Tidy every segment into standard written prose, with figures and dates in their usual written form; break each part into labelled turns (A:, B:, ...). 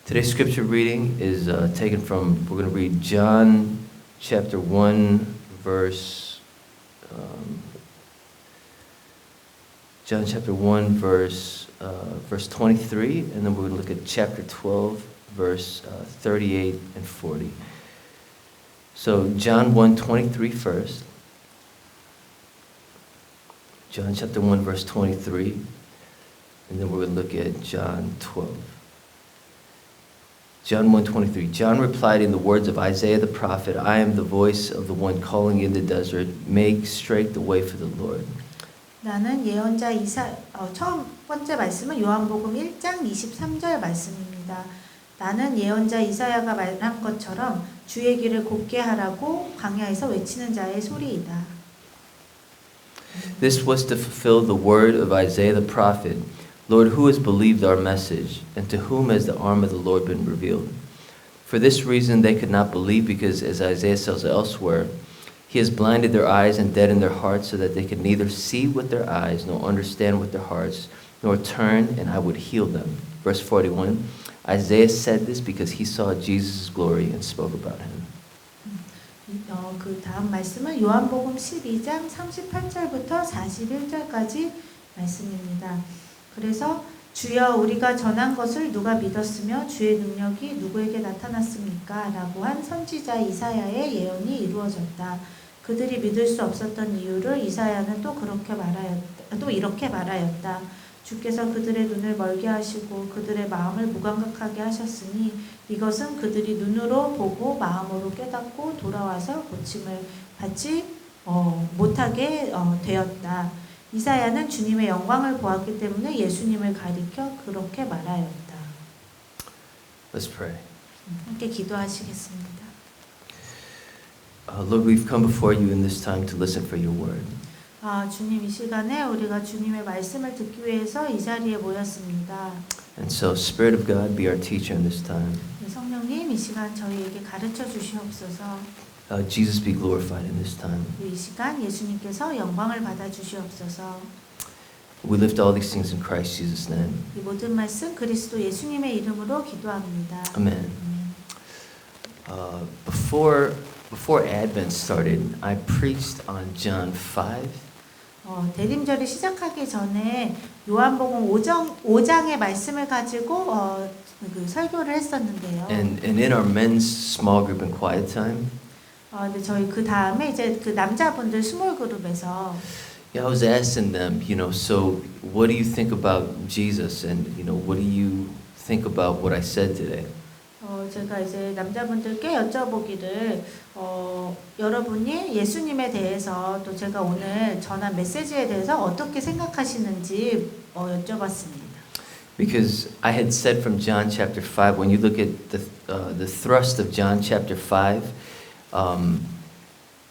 A: Today's scripture reading is taken from, we're going to read John chapter 1, verse 23, and then we're going to look at chapter 12, verse 38 and 40. So John 1:23 first. John chapter 1, verse 23, and then we're going to look at John 12. John 1:23. John replied in the words of Isaiah the prophet, I am the voice of the one calling in the desert, make straight the way for the Lord.
B: 나는 예언자 첫 번째 말씀은 요한복음 1장 23절 말씀입니다. 나는 예언자 이사야가 말한 것처럼 주의 길을 곧게 하라고 광야에서 외치는 자의 소리이다.
A: This was to fulfill the word of Isaiah the prophet. Lord, who has believed our message, and to whom has the arm of the Lord been revealed? For this reason they could not believe, because as Isaiah says elsewhere, He has blinded their eyes and deadened their hearts so that they could neither see with their eyes nor understand with their hearts, nor turn and I would heal them. Verse 41, Isaiah said this because he saw Jesus' glory and spoke about him.
B: 그 다음 말씀은 요한복음 12장 38절부터 41절까지 말씀입니다. 그래서 주여 우리가 전한 것을 누가 믿었으며 주의 능력이 누구에게 나타났습니까? 라고 한 선지자 이사야의 예언이 이루어졌다. 그들이 믿을 수 없었던 이유를 이사야는 또 이렇게 말하였다. 주께서 그들의 눈을 멀게 하시고 그들의 마음을 무감각하게 하셨으니 이것은 그들이 눈으로 보고 마음으로 깨닫고 돌아와서 고침을 받지 못하게 되었다. 이사야는 주님의 영광을 보았기 때문에 예수님을 가리켜 그렇게 말하였다.
A: Let's pray.
B: 함께 기도하시겠습니다.
A: Lord, we've come before you in this time to listen for your word.
B: 주님 이 시간에 우리가 주님의 말씀을 듣기 위해서 이 자리에 모였습니다.
A: And so, Spirit of God, be our teacher in this time.
B: 성령님 이 시간 저희에게 가르쳐 주시옵소서.
A: Jesus be glorified in this time.
B: 이 시간 예수님께서 영광을 받아 주시옵소서.
A: We lift all these things in Christ Jesus' name.
B: 이 모든 말씀 그리스도 예수님의 이름으로 기도합니다.
A: Amen. Before Advent started, I preached on John 5.
B: 대림절이 시작하기 전에 요한복음 5장의 말씀을 가지고 설교를 했었는데요.
A: And in our men's small group and quiet time,
B: 근데 저희 그 다음에 이제 그 남자분들 스몰 그룹에서
A: I was asking them, so what do you think about Jesus, and what do you think about what I said today?
B: 제가 이제 남자분들께 여쭤보기를 여러분이 예수님에 대해서 또 제가 오늘 전한 메시지에 대해서 어떻게 생각하시는지 여쭤봤습니다.
A: Because I had said from John chapter 5, when you look at the thrust of John chapter 5,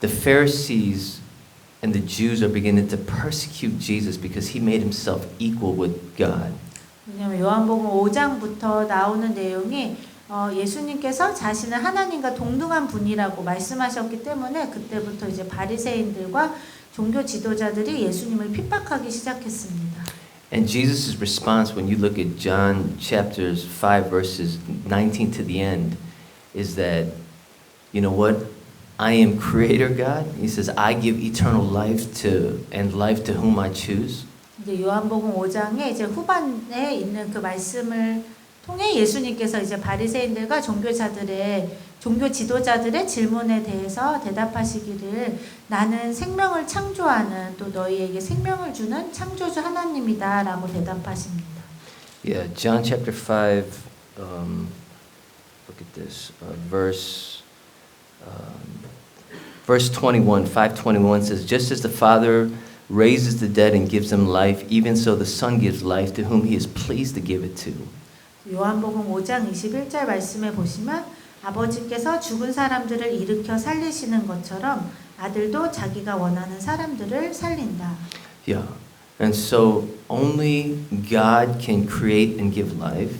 A: the Pharisees and the Jews are beginning to persecute Jesus because he made himself equal with God.
B: 왜냐하면 요한복음 5장부터 나오는 내용이 예수님께서 자신은 하나님과 동등한 분이라고 말씀하셨기 때문에 그때부터 이제 바리새인들과 종교 지도자들이 예수님을 핍박하기 시작했습니다.
A: And Jesus' response when you look at John chapters 5 verses 19 to the end is that, you know what? I am creator God. He says, I give eternal life to whom I choose.
B: 이제 요한복음 5장에 이제 후반에 있는 그 말씀을 통해 예수님께서 이제 바리새인들과 종교 지도자들의 질문에 대해서 대답하시기를 나는 생명을 창조하는 또 너희에게 생명을 주는 창조주 하나님이다라고 대답하십니다.
A: Yeah, John chapter 5. Look at this verse 21. 5:21 says, just as the Father raises the dead and gives them life, even so the Son gives life to whom He is pleased to give it to.
B: 요한복음 5장 21절 말씀에 보시면 아버지께서 죽은 사람들을 일으켜 살리시는 것처럼 아들도 자기가 원하는 사람들을 살린다.
A: Yeah. And so only God can create and give life.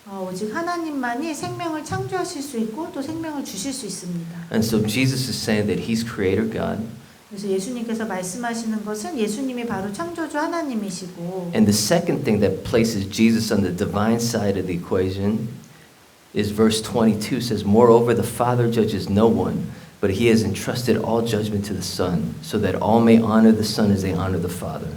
B: 오직 하나님만이 생명을 창조하실 수 있고 또 생명을 주실 수 있습니다.
A: And so Jesus is saying that He's creator God.
B: 그래서 예수님께서 말씀하시는 것은 예수님이 바로 창조주 하나님이시고
A: And the second thing that places Jesus on the divine side of the equation is verse 22 says, Moreover, the Father judges no one, but he has entrusted all judgment to the Son, so that all may honor the Son as they honor the Father.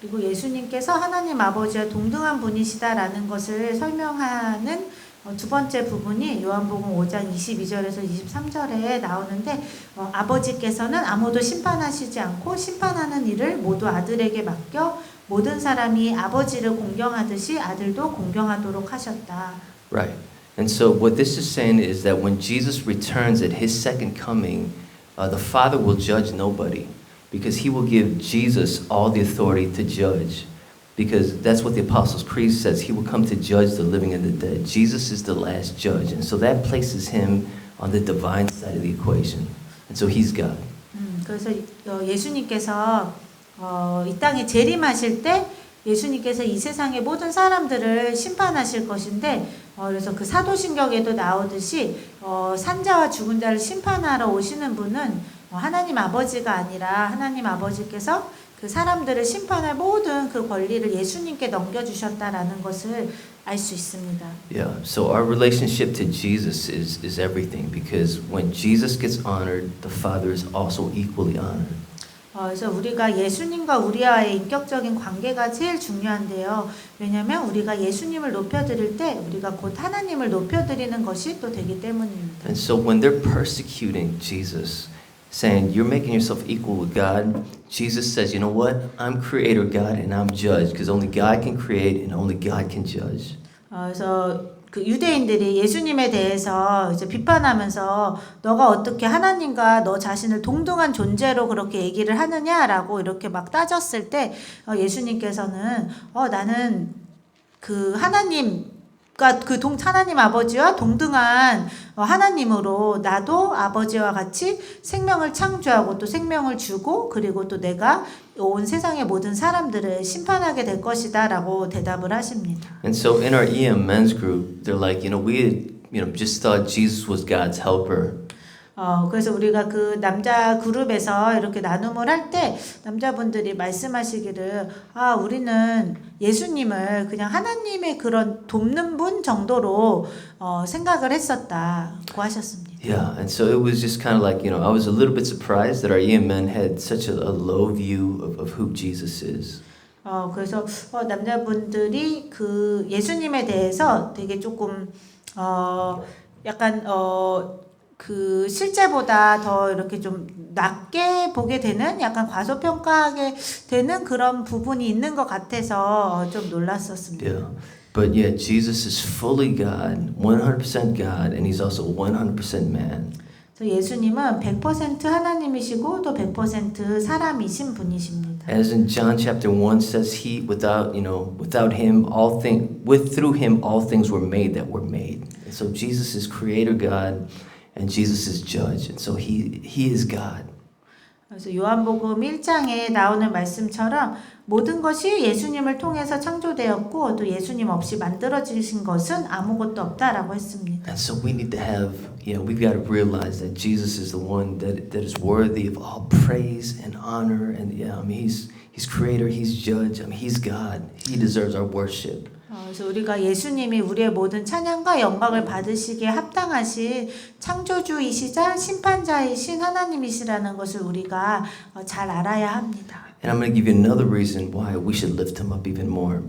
B: 그리고 예수님께서 하나님 아버지와 동등한 분이시다라는 것을 설명하는 두 번째 부분이 요한복음 5장 22절에서 23절에 나오는데 아버지께서는 아무도 심판하시지 않고 심판하는 일을 모두 아들에게 맡겨 모든 사람이 아버지를 공경하듯이 아들도 공경하도록 하셨다.
A: Right. And so what this is saying is that when Jesus returns at his second coming, the Father will judge nobody because he will give Jesus all the authority to judge. Because that's what the Apostles' Creed says. He will come to judge the living and the dead. Jesus is the last judge. And so that places him on the divine side of the equation. And so he's God.
B: 그래서 예수님께서 이 땅에 재림하실 때 예수님께서 이 세상의 모든 사람들을 심판하실 것인데 그래서 그 사도신경에도 나오듯이 산자와 죽은 자를 심판하러 오시는 분은 하나님 아버지가 아니라 하나님 아버지께서 그 사람들을 심판할 모든 그 권리를 예수님께 넘겨주셨다라는 것을 알 수 있습니다.
A: Yeah, so our relationship to Jesus is everything because when Jesus gets honored, the Father is also equally honored.
B: 그래서 우리가 예수님과 우리와의 인격적인 관계가 제일 중요한데요. 왜냐하면 우리가 예수님을 높여드릴 때 우리가 곧 하나님을 높여드리는 것이 또 되기 때문입니다.
A: And so when they're persecuting Jesus, saying you're making yourself equal with God, Jesus says, you know what? I'm creator God and I'm judge because only God can create and only God can judge.
B: 그래서 그 유대인들이 예수님에 대해서 이제 비판하면서 너가 어떻게 하나님과 너 자신을 동등한 존재로 그렇게 얘기를 하느냐라고 이렇게 막 따졌을 때 예수님께서는 나는 그 하나님 아버지와 동등한 하나님으로 나도 아버지와 같이 생명을 창조하고 또 생명을 주고 그리고 또 내가 온 세상의 모든 사람들을 심판하게 될 것이다라고 대답을 하십니다.
A: And so in our EM men's group, they're like, we just thought Jesus was God's helper.
B: 그래서 우리가 그 남자 그룹에서 이렇게 나눔을 할 때 남자분들이 말씀하시기를 우리는 예수님을 그냥 하나님의 그런 돕는 분 정도로 생각을 했었다고 하셨습니다.
A: Yeah, and so it was just kind of like, I was a little bit surprised that our EM men had such a low view of who Jesus is.
B: 그래서 남자분들이 그 예수님에 대해서 되게 조금 약간 그 실제보다 더 이렇게 좀 낮게 보게 되는 약간 과소평가하게 되는 그런 부분이 있는 것 같아서 좀 놀랐었습니다.
A: Yeah. But yeah, Jesus is fully God, 100% God, and he's also 100% man.
B: 그래서 예수님은 100% 하나님이시고 또 100% 사람이신 분이십니다.
A: As in John chapter 1 says, he without him through him all things were made that were made. And so Jesus is creator God. And Jesus is judge, and so he is God.
B: 그래서 요한복음 1장에 나오는 말씀처럼 모든 것이 예수님을 통해서 창조되었고 또 예수님 없이 만들어지신 것은 아무것도 없다라고 했습니다.
A: And so we need to have, we've got to realize that Jesus is the one that is worthy of all praise and honor, and he's creator, he's judge, he's God. He deserves our worship.
B: 그래서 우리가 예수님이 우리의 모든 찬양과 영광을 받으시기에 합당하신 창조주이시자 심판자이신 하나님이시라는 것을 우리가 잘 알아야 합니다.
A: And I'm going to give you another reason why we should lift him up even more.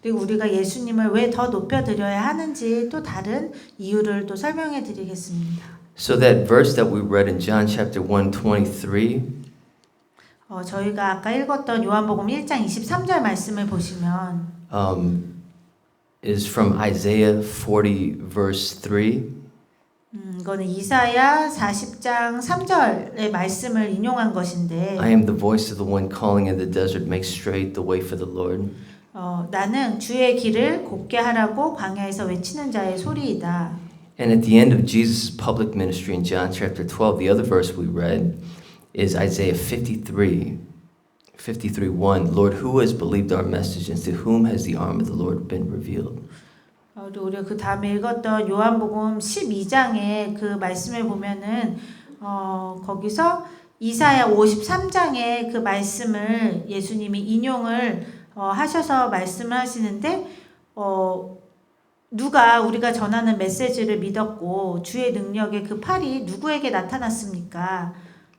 B: 그리고 우리가 예수님을 왜 더 높여드려야 하는지 또 다른 이유를 또 설명해 드리겠습니다.
A: So that verse that we read in John chapter 1:23
B: 저희가 아까 읽었던 요한복음 1장 23절 말씀을 보시면
A: is from Isaiah 40 verse 3.
B: 이거는 이사야 40장 3절의 말씀을 인용한 것인데
A: I am the voice of the one calling in the desert, make straight the way for the Lord.
B: 나는 주의 길을 곱게 하라고 광야에서 외치는 자의 소리이다.
A: And at the end of Jesus' public ministry in John chapter 12, the other verse we read is Isaiah 53:1. Lord, who has believed our message, and to whom has the arm of the Lord been revealed?
B: 우리가 그 다음에 읽었던 요한복음 12장의 그 말씀을 보면은 거기서 이사야 53장의 그 말씀을 예수님이 인용을 하셔서 말씀을 하시는데 누가 우리가 전하는 메시지를 믿었고 주의 능력의 그 팔이 누구에게 나타났습니까?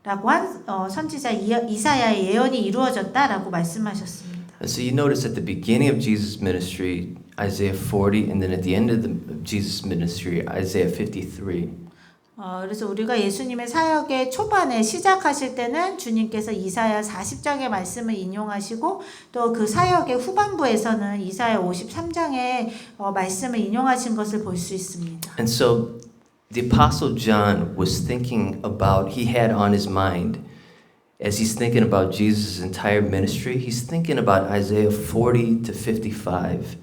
B: 라고 한 선지자 이사야의 예언이 이루어졌다라고 말씀하셨습니다.
A: And so you notice at the beginning of Jesus' ministry, Isaiah 40, and then at the end of Jesus' ministry, Isaiah 53.
B: 그래서 우리가 예수님의 사역의 초반에 시작하실 때는 주님께서 이사야 40장의 말씀을 인용하시고 또 그 사역의 후반부에서는 이사야 53장의 말씀을 인용하신 것을 볼 수 있습니다.
A: And so the Apostle John was thinking about, he had on his mind, as he's thinking about Jesus' entire ministry, he's thinking about Isaiah 40 to 55.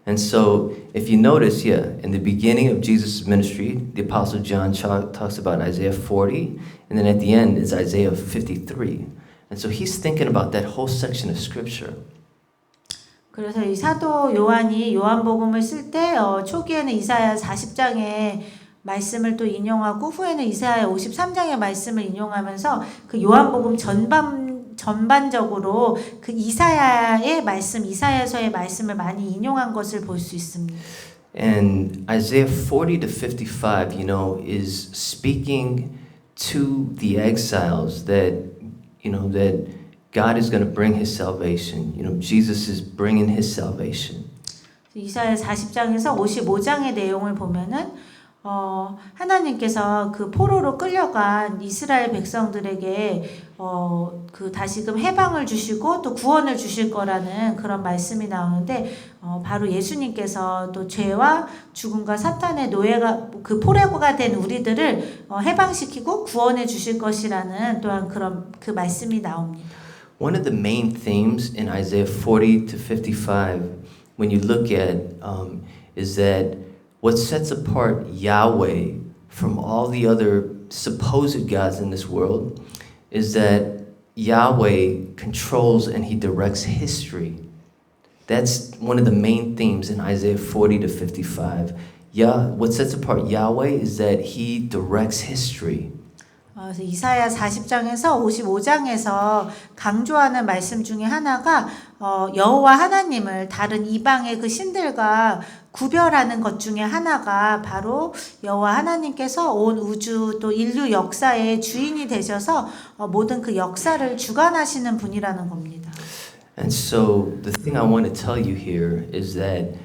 A: And so, if you notice, in the beginning of Jesus' ministry, the Apostle John talks about Isaiah 40, and then at the end is Isaiah 53. And so he's thinking about that whole section of Scripture.
B: 그래서 이 사도 요한이 요한복음을 쓸 때 초기에는 이사야 40장의 말씀을 또 인용하고 후에는 이사야 53장의 말씀을 인용하면서 그 요한복음 전반적으로 그 이사야의 말씀, 이사야서의 말씀을 많이 인용한 것을 볼 수 있습니다.
A: And Isaiah 40 to 55, you know, is speaking to the exiles that, you know, that God is going to bring his salvation. You know, Jesus is bringing his salvation.
B: 이사야 40장에서 55장의 내용을 보면은 하나님께서 그 포로로 끌려간 이스라엘 백성들에게 그 다시금 해방을 주시고 또 구원을 주실 거라는 그런 말씀이 나오는데 바로 예수님께서 또 죄와 죽음과 사탄의 노예가 그 포로가 된 우리들을 해방시키고 구원해 주실 것이라는 또한 그런 그 말씀이 나옵니다.
A: One of the main themes in Isaiah 40 to 55, when you look at, is that what sets apart Yahweh from all the other supposed gods in this world is that Yahweh controls and he directs history. That's one of the main themes in Isaiah 40 to 55. What sets apart Yahweh is that he directs history.
B: 그래서 이사야 40장에서 55장에서 강조하는 말씀 중에 하나가 여호와 하나님을 다른 이방의 그 신들과 구별하는 것 중에 하나가 바로 여호와 하나님께서 온 우주 또 인류 역사의 주인이 되셔서 모든 그 역사를 주관하시는 분이라는 겁니다.
A: And so the thing I want to tell you here is that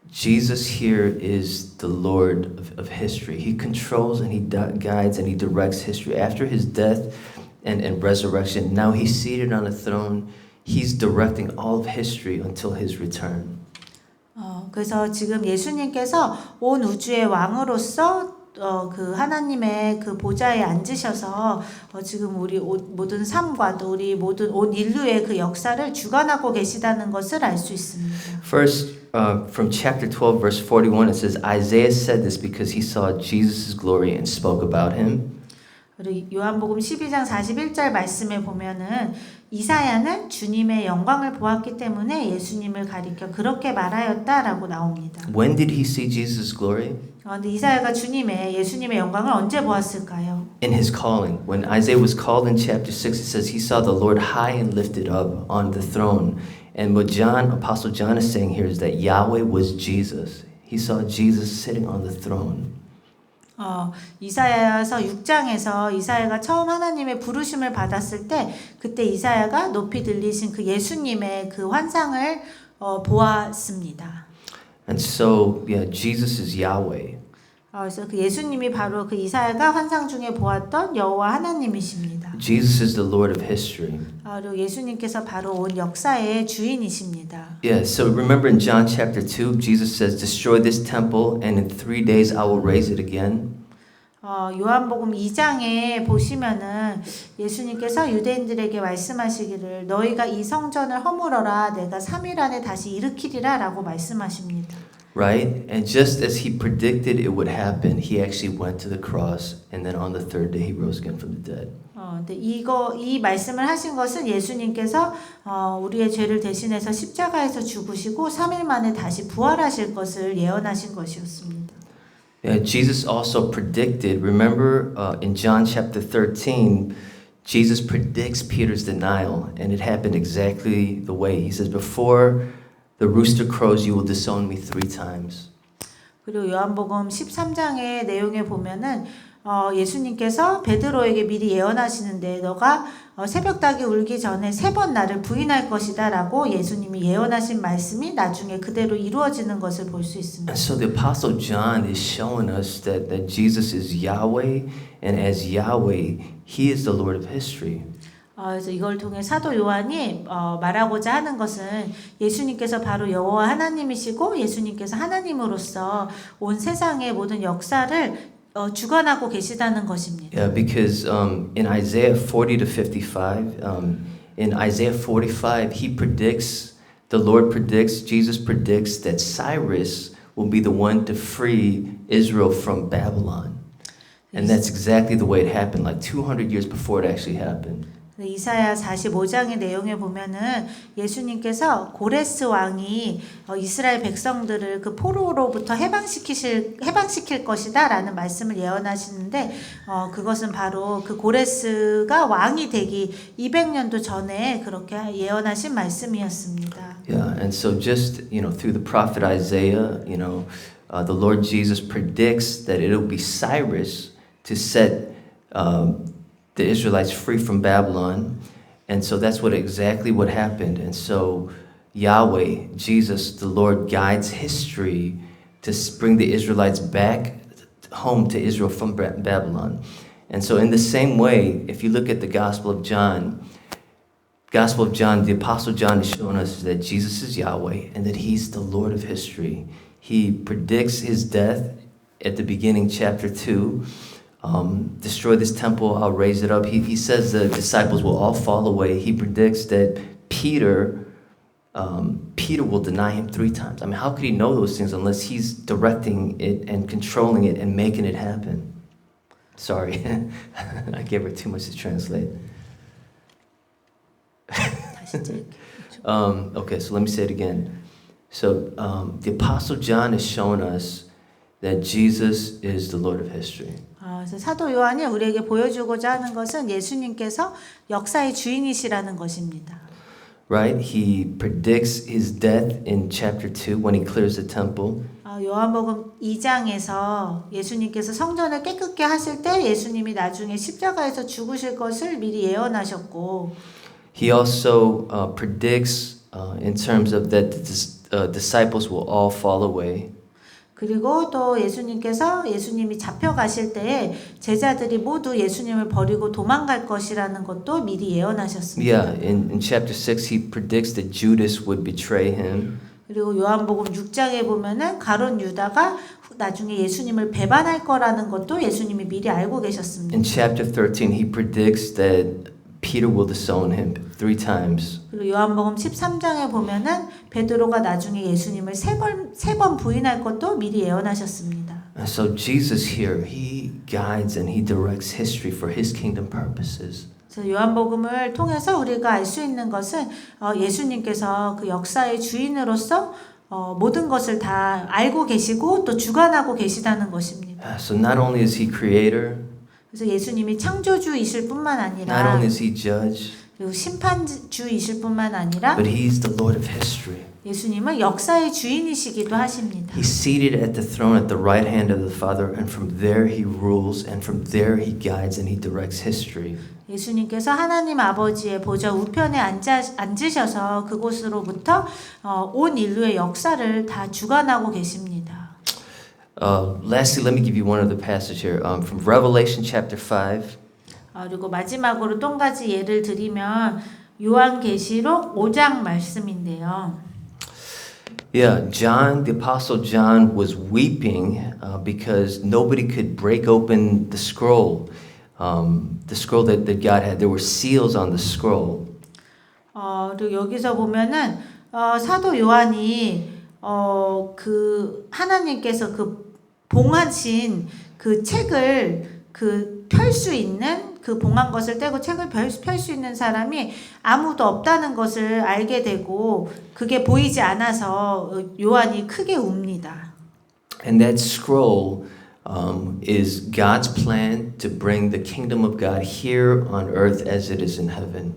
A: Jesus here is the Lord of history. He controls and he guides and he directs history. After his death and resurrection, now he's seated on a throne. He's directing all of history until his return.
B: 그래서 지금 예수님께서 온 우주의 왕으로서 그 하나님의 그 보좌에 앉으셔서 지금 우리 모든 삶과 또 우리 모든 온 인류의 그 역사를 주관하고 계시다는 것을 알 수 있습니다.
A: First, from chapter 12, verse 41, it says, Isaiah said this because he saw Jesus' glory and spoke about him.
B: 그리고 요한복음 12장 41절 말씀에 보면은 이사야는 주님의 영광을 보았기 때문에 예수님을 가리켜 그렇게 말하였다라고 나옵니다.
A: When did he see Jesus' glory?
B: 근데 이사야가 예수님의 영광을 언제 보았을까요?
A: In his calling. When Isaiah was called in chapter 6, it says he saw the Lord high and lifted up on the throne. And what Apostle John is saying here is that Yahweh was Jesus. He saw Jesus sitting on the throne.
B: 이사야서 6장에서 이사야가 처음 하나님의 부르심을 받았을 때 그때 이사야가 높이 들리신 그 예수님의 그 환상을 보았습니다.
A: And so, Jesus is Yahweh.
B: 그래서 그 예수님이 바로 그 이사야가 환상 중에 보았던 여호와 하나님이십니다.
A: Jesus is the Lord of history.
B: 그리고 예수님께서 바로 온 역사의 주인이십니다.
A: Yeah, so remember in John chapter 2, Jesus says, destroy this temple and in 3 days I will raise it again.
B: 요한복음 2장에 보시면은 예수님께서 유대인들에게 말씀하시기를 너희가 이 성전을 허물어라 내가 3일 안에 다시 일으키리라 라고 말씀하십니다.
A: Right? And just as he predicted it would happen, he actually went to the cross and then on the third day he rose again from the dead.
B: 근데 이 말씀을 하신 것은 예수님께서 우리의 죄를 대신해서 십자가에서 죽으시고 3일 만에 다시 부활하실 것을 예언하신 것이었습니다.
A: Yeah, Jesus also predicted, remember in John chapter 13, Jesus predicts Peter's denial and it happened exactly the way. He says, before the rooster crows, you will disown me 3 times.
B: 그리고 요한복음 13장의 내용에 보면은 예수님께서 베드로에게 미리 예언하시는데 너가 새벽 닭이 울기 전에 3번 나를 부인할 것이다라고 예수님이 예언하신 말씀이 나중에 그대로 이루어지는 것을 볼 수 있습니다.
A: And so the Apostle John is showing us that Jesus is Yahweh, and as Yahweh, He is the Lord of history.
B: 그래서 이걸 통해 사도 요한이 말하고자 하는 것은 예수님께서 바로 여호와 하나님이시고 예수님께서 하나님으로서 온 세상의 모든 역사를 주관하고 계시다는 것입니다.
A: Yeah, because in Isaiah 40 to 55, in Isaiah 45, the Lord predicts, Jesus predicts that Cyrus will be the one to free Israel from Babylon. And that's exactly the way it happened, like 200 years before it actually happened.
B: 이사야 45장의 내용에 보면은 예수님께서 고레스 왕이 이스라엘 백성들을 그 포로로부터 해방시킬 것이다라는 말씀을 예언하시는데 그것은 바로 그 고레스가 왕이 되기 200년도 전에 그렇게 예언하신 말씀이었습니다.
A: Yeah, and so just, through the prophet Isaiah, the Lord Jesus predicts that it'll be Cyrus to set the Israelites free from Babylon. And so that's exactly what happened. And so Yahweh, Jesus, the Lord, guides history to bring the Israelites back home to Israel from Babylon. And so in the same way, if you look at the Gospel of John, the Apostle John is showing us that Jesus is Yahweh and that He's the Lord of history. He predicts His death at the beginning, chapter 2. Destroy this temple, I'll raise it up. He says the disciples will all fall away. He predicts that Peter will deny Him 3 times. I mean, how could He know those things unless He's directing it and controlling it and making it happen? Sorry, I gave her too much to translate. Okay, so let me say it again. So the Apostle John is showing us that Jesus is the Lord of history.
B: 그래서 사도 요한이 우리에게 보여주고자 하는 것은 예수님께서 역사의 주인이시라는 것입니다.
A: Right? He predicts His death in chapter 2 when He clears the temple.
B: 요한복음 2장에서 예수님께서 성전을 깨끗게 하실 때 예수님이 나중에 십자가에서 죽으실 것을 미리 예언하셨고
A: He also predicts in terms of that the disciples will all fall away.
B: 그리고 또 예수님이 잡혀가실 때에 제자들이 모두 예수님을 버리고 도망갈 것이라는 것도 미리 예언하셨습니다.
A: Yeah, in chapter 6 He predicts that Judas would betray Him.
B: 그리고 요한복음 6장에 보면은 가룟 유다가 나중에 예수님을 배반할 거라는 것도 예수님이 미리 알고 계셨습니다.
A: In chapter 13 He predicts that Peter will disown Him 3 times.
B: 그리고 요한복음 13장에 보면은 베드로가 나중에 예수님을 세 번 부인할 것도 미리 예언하셨습니다.
A: So Jesus here, He guides and He directs history for His kingdom purposes.
B: 그래서 요한복음을 통해서 우리가 알 수 있는 것은 예수님께서 그 역사의 주인으로서 모든 것을 다 알고 계시고 또 주관하고 계시다는 것입니다.
A: So not only is He creator,
B: 그래서 예수님이 창조주이실 뿐만 아니라
A: not only is He judge,
B: 그리고 심판주이실 뿐만 아니라
A: but He's the Lord of history.
B: 예수님은 역사의 주인이시기도 하십니다.
A: He's seated at the throne at the right hand of the Father, and from there He rules, and from there He guides and He directs history.
B: 예수님께서 하나님 아버지의 보좌 우편에 앉으셔서 그곳으로부터 온 인류의 역사를 다 주관하고 계십니다.
A: Lastly, let me give you one other passage here from Revelation chapter 5.
B: 그리고 마지막으로 또 한 가지 예를 드리면 요한계시록 5장 말씀인데요.
A: Yeah, John, the Apostle John was weeping because nobody could break open the scroll that God had. There were seals on the scroll.
B: 그리고 여기서 보면은 사도 요한이 그 하나님께서 그 봉하신 그 책을 그 펼 수 있는 그 봉한 것을 떼고 책을 펼 수 있는 사람이 아무도 없다는 것을 알게 되고 그게 보이지 않아서 요한이 크게 웁니다.
A: And that scroll is God's plan to bring the kingdom of God here on earth as it is in heaven.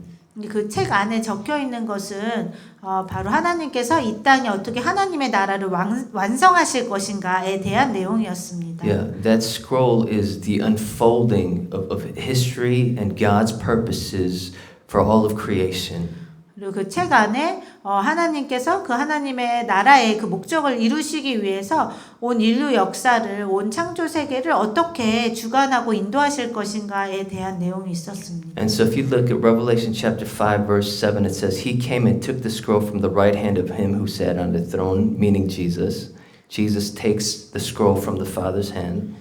B: 그 책 안에 적혀 있는 것은 바로 하나님께서 이 땅에 어떻게 하나님의 나라를 완성하실 것인가에 대한 내용이었습니다.
A: Yeah, that scroll is the unfolding of history and God's purposes for all of creation.
B: 그리고 그 책 안에 하나님께서 그 하나님의 나라의 그 목적을 이루시기 위해서 온 인류 역사를, 온 창조 세계를 어떻게 주관하고 인도하실 것인가에 대한 내용이 있었습니다.
A: And so if you look at Revelation chapter 5 verse 7, it says, He came and took the scroll from the right hand of him who sat on the throne, meaning Jesus. Jesus takes the scroll from the Father's hand.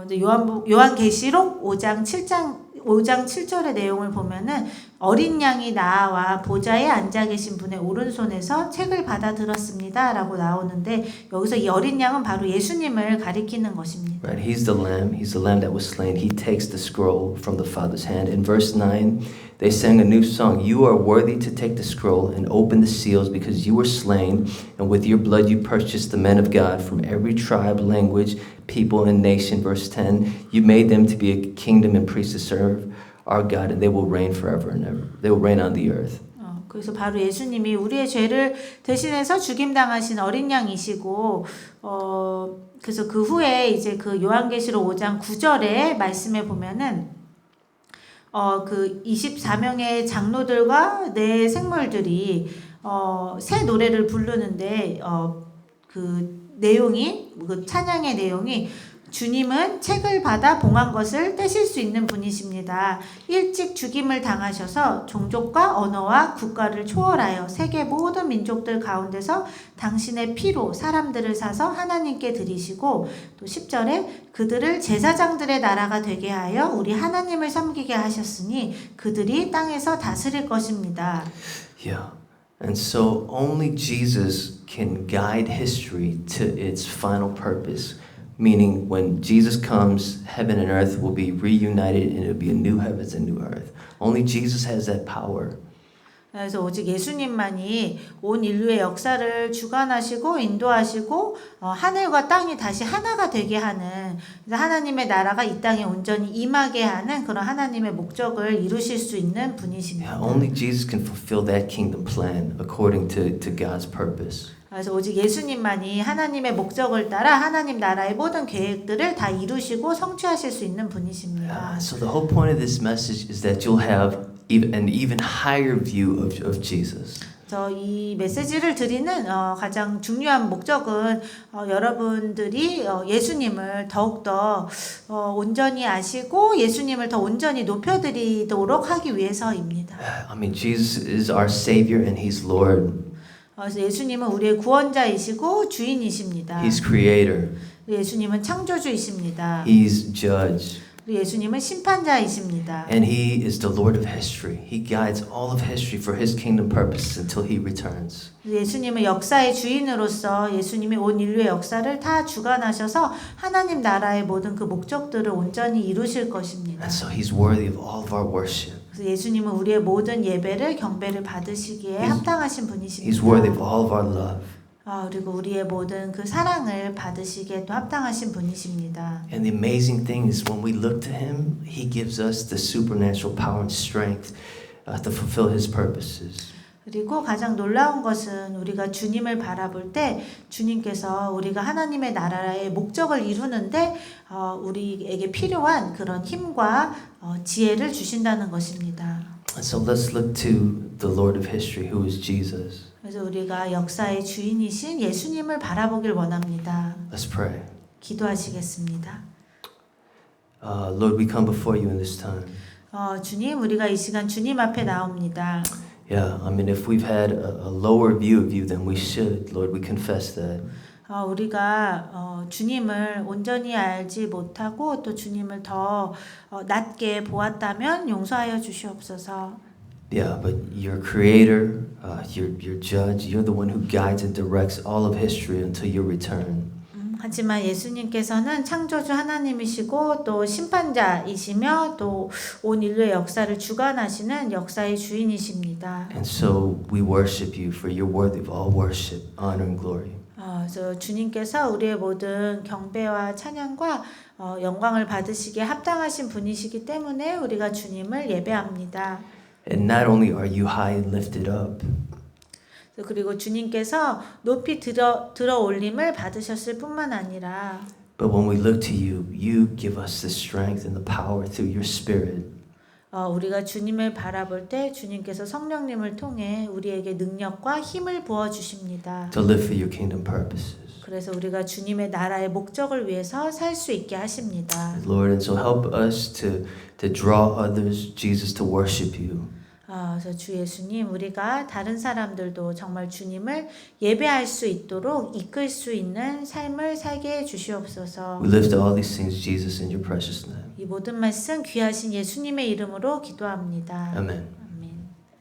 B: 이제 요한계시록 5장 7절의 내용을 보면은 어린 양이 나와 보좌에 앉아 계신 분의 오른손에서 책을 받아 들었습니다라고 나오는데 여기서 이 어린 양은 바로 예수님을 가리키는 것입니다.
A: Right, he's the lamb that was slain. He takes the scroll from the Father's hand. In verse 9, they sang a new song. You are worthy to take the scroll and open the seals because you were slain, and with your blood you purchased the men of God from every tribe, language, people, and nation. Verse 10, you made them to be a kingdom and priests to serve our God, and they will reign forever and ever. They will reign on the earth.
B: 그래서 바로 예수님이 우리의 죄를 대신해서 죽임당하신 어린 양이시고, 그래서 그 후에 이제 그 요한계시록 5장 9절의 말씀에 보면은, 그 24명의 장로들과 네 생물들이, 새 노래를 부르는데, 그 내용이, 그 찬양의 내용이 주님은 책을 받아 봉한 것을 떼실 수 있는 분이십니다. 일찍 죽임을 당하셔서 종족과 언어와 국가를 초월하여 세계 모든 민족들 가운데서 당신의 피로 사람들을 사서 하나님께 드리시고 또 10절에 그들을 제사장들의 나라가 되게 하여 우리 하나님을 섬기게 하셨으니 그들이 땅에서 다스릴 것입니다.
A: Yeah. And so only Jesus can guide history to its final purpose. Meaning when Jesus comes, heaven and earth will be reunited and it will be a new heavens and new earth. Only Jesus has that power.
B: 그래서 오직 예수님만이 온 인류의 역사를 주관하시고 인도하시고 하늘과 땅이 다시 하나가 되게 하는 하나님의 나라가 이 땅에 온전히 임하게 하는 그런 하나님의 목적을 이루실 수 있는 분이십니다.
A: Yeah, only Jesus can fulfill that kingdom plan according to God's purpose.
B: 그래서 오직 예수님만이 하나님의 목적을 따라 하나님 나라의 모든 계획들을 다 이루시고 성취하실 수 있는 분이십니다.
A: So the whole point of this message is that you'll have an even higher view of Jesus.
B: 이 메시지를 드리는 가장 중요한 목적은 여러분들이 예수님을 더욱더 온전히 아시고 예수님을 더 온전히 높여드리도록 하기 위해서입니다.
A: I mean, Jesus is our Savior and He's Lord.
B: 그래서 예수님은 우리의 구원자이시고 주인이십니다.
A: He's Creator.
B: 예수님은 창조주이십니다.
A: He's Judge.
B: 예수님은 심판자이십니다.
A: And He is the Lord of history. He guides all of history for His kingdom purposes until He returns.
B: 예수님은 역사의 주인으로서 예수님이 온 인류의 역사를 다 주관하셔서 하나님 나라의 모든 그 목적들을 온전히 이루실 것입니다.
A: And so He's worthy of all of our worship.
B: 그래서 예수님은 우리의 모든 예배를 경배를 받으시기에 합당하신 분이십니다.
A: He's worthy of all of our love.
B: 그리고 우리의 모든 그 사랑을 받으시기에 또 합당하신 분이십니다.
A: And the amazing thing is when we look to Him, He gives us the supernatural power and strength to fulfill His purposes.
B: 그리고 가장 놀라운 것은 우리가 주님을 바라볼 때 주님께서 우리가 하나님의 나라의 목적을 이루는데 우리에게 필요한 그런 힘과 지혜를 주신다는 것입니다.
A: So let's look to the Lord of history, who is Jesus.
B: 그래서 우리가 역사의 주인이신 예수님을 바라보길 원합니다.
A: Let's pray.
B: 기도하시겠습니다.
A: Lord, we come before you in this time.
B: 주님, 우리가 이 시간 주님 앞에 나옵니다.
A: Yeah, I mean, if we've had a lower view of you than we should, Lord, we confess that.
B: 우리가 주님을 온전히 알지 못하고 또 주님을 더 낮게 보았다면 용서하여 주시옵소서.
A: Yeah, but you're creator, you're judge, you're the one who guides and directs all of history until your return.
B: 하지만 예수님께서는 창조주 하나님이시고 또 심판자이시며 또 온 인류의 역사를 주관하시는 역사의 주인이십니다.
A: And so we worship you for you're worthy of all worship, honor, and glory.
B: 그래서 주님께서 우리의 모든 경배와 찬양과 영광을 받으시기에 합당하신 분이시기 때문에 우리가 주님을 예배합니다.
A: And not only are you high and lifted up,
B: 그리고 주님께서 높이 들어 올림을 받으셨을 뿐만 아니라
A: but when we look to you, you give us the strength and the power through your Spirit
B: 우리가 주님을 바라볼 때 주님께서 성령님을 통해 우리에게 능력과 힘을 부어 주십니다.
A: to live for your kingdom purposes.
B: 그래서 우리가 주님의 나라의 목적을 위해서 살 수 있게 하십니다.
A: Lord, and so help us to draw others, Jesus, to worship you.
B: 그래서 주 예수님, 우리가 다른 사람들도 정말 주님을 예배할 수 있도록 이끌 수 있는 삶을 살게 해 주시옵소서.
A: We lift all these things, Jesus, in your precious name.
B: 이 모든 말씀 귀하신 예수님의 이름으로 기도합니다.
A: Amen.